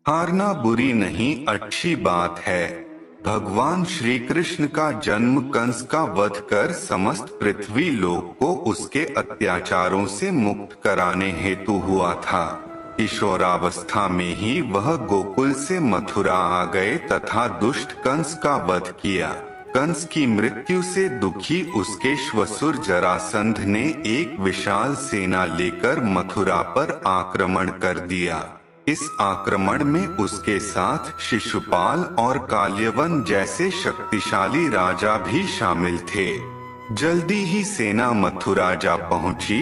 हारना बुरी नहीं, अच्छी बात है। भगवान श्री कृष्ण का जन्म कंस का वध कर समस्त पृथ्वी लोक को उसके अत्याचारों से मुक्त कराने हेतु हुआ था। किशोरावस्था में ही वह गोकुल से मथुरा आ गए तथा दुष्ट कंस का वध किया। कंस की मृत्यु से दुखी उसके श्वशुर जरासंध ने एक विशाल सेना लेकर मथुरा पर आक्रमण कर दिया। इस आक्रमण में उसके साथ शिशुपाल और काल्यवन जैसे शक्तिशाली राजा भी शामिल थे। जल्दी ही सेना मथुरा जा पहुंची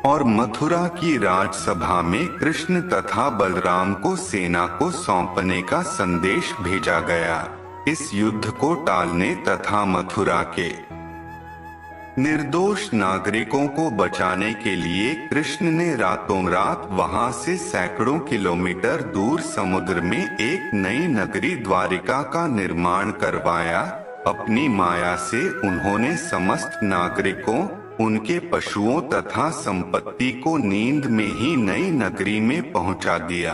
और मथुरा की राजसभा में कृष्ण तथा बलराम को सेना को सौंपने का संदेश भेजा गया। इस युद्ध को टालने तथा मथुरा के निर्दोष नागरिकों को बचाने के लिए कृष्ण ने रातों रात वहां से सैकड़ों किलोमीटर दूर समुद्र में एक नई नगरी द्वारिका का निर्माण करवाया। अपनी माया से उन्होंने समस्त नागरिकों, उनके पशुओं तथा संपत्ति को नींद में ही नई नगरी में पहुंचा दिया।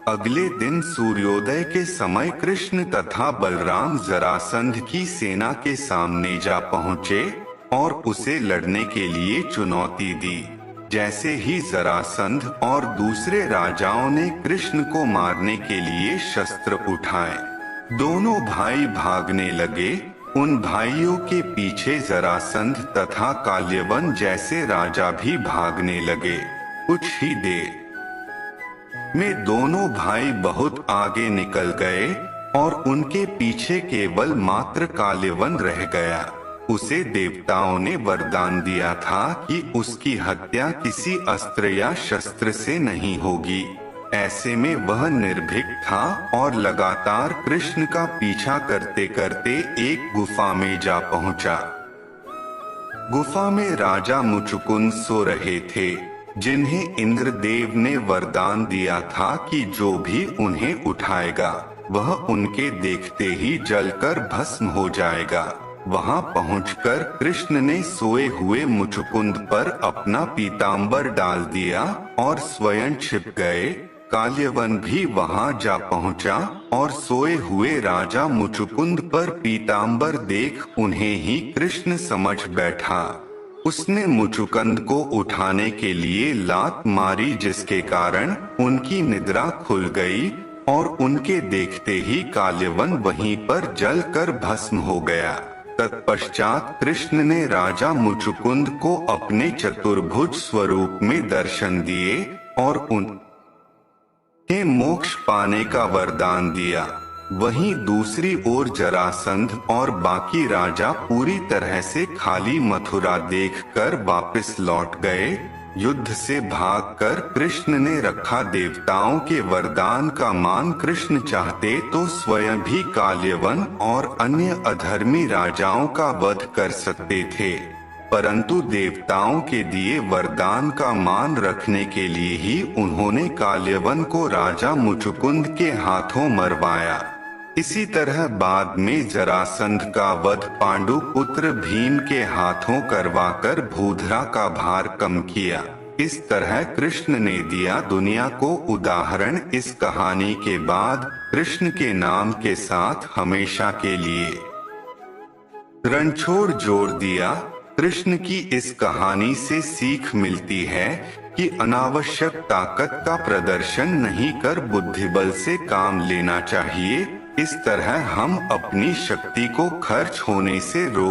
अगले दिन सूर्योदय के समय कृष्ण तथा बलराम जरासंध की सेना के सामने जा पहुँचे और उसे लड़ने के लिए चुनौती दी। जैसे ही जरासंध और दूसरे राजाओं ने कृष्ण को मारने के लिए शस्त्र उठाए, दोनों भाई भागने लगे। उन भाइयों के पीछे जरासंध तथा काल्यवन जैसे राजा भी भागने लगे। कुछ ही देर में दोनों भाई बहुत आगे निकल गए और उनके पीछे केवल मात्र काल्यवन रह गया। उसे देवताओं ने वरदान दिया था कि उसकी हत्या किसी अस्त्र या शस्त्र से नहीं होगी। ऐसे में वह निर्भीक था और लगातार कृष्ण का पीछा करते करते एक गुफा में जा पहुंचा। गुफा में राजा मुचुकुंद सो रहे थे, जिन्हें इंद्रदेव ने वरदान दिया था कि जो भी उन्हें उठाएगा वह उनके देखते ही जलकर भस्म हो जाएगा। वहां पहुंचकर कृष्ण ने सोए हुए मुचुकुंद पर अपना पीतांबर डाल दिया और स्वयं छिप गए। काल्यवन भी वहां जा पहुंचा और सोए हुए राजा मुचुकुंद पर पीतांबर देख उन्हें ही कृष्ण समझ बैठा। उसने मुचुकुंद को उठाने के लिए लात मारी, जिसके कारण उनकी निद्रा खुल गई और उनके देखते ही काल्यवन वहीं पर जलकर भस्म हो गया। तत्पश्चात कृष्ण ने राजा मुचुकुंद को अपने चतुर्भुज स्वरूप में दर्शन दिए और उनके मोक्ष पाने का वरदान दिया। वहीं दूसरी ओर जरासंध और बाकी राजा पूरी तरह से खाली मथुरा देखकर वापस लौट गए। युद्ध से भागकर कृष्ण ने रखा। देवताओं के वरदान का मान कृष्ण चाहते तो स्वयं भी काल्यवन और अन्य अधर्मी राजाओं का वध कर सकते थे, परंतु देवताओं के दिए वरदान का मान रखने के लिए ही उन्होंने काल्यवन को राजा मुचुकुंद के हाथों मरवाया। इसी तरह बाद में जरासंध का वध पांडु पुत्र भीम के हाथों करवाकर भूधरा का भार कम किया। इस तरह कृष्ण ने दिया दुनिया को उदाहरण। इस कहानी के बाद कृष्ण के नाम के साथ हमेशा के लिए रणछोड़ जोड़ दिया। कृष्ण की इस कहानी से सीख मिलती है कि अनावश्यक ताकत का प्रदर्शन नहीं कर बुद्धिबल से काम लेना चाहिए। इस तरह हम अपनी शक्ति को खर्च होने से रोक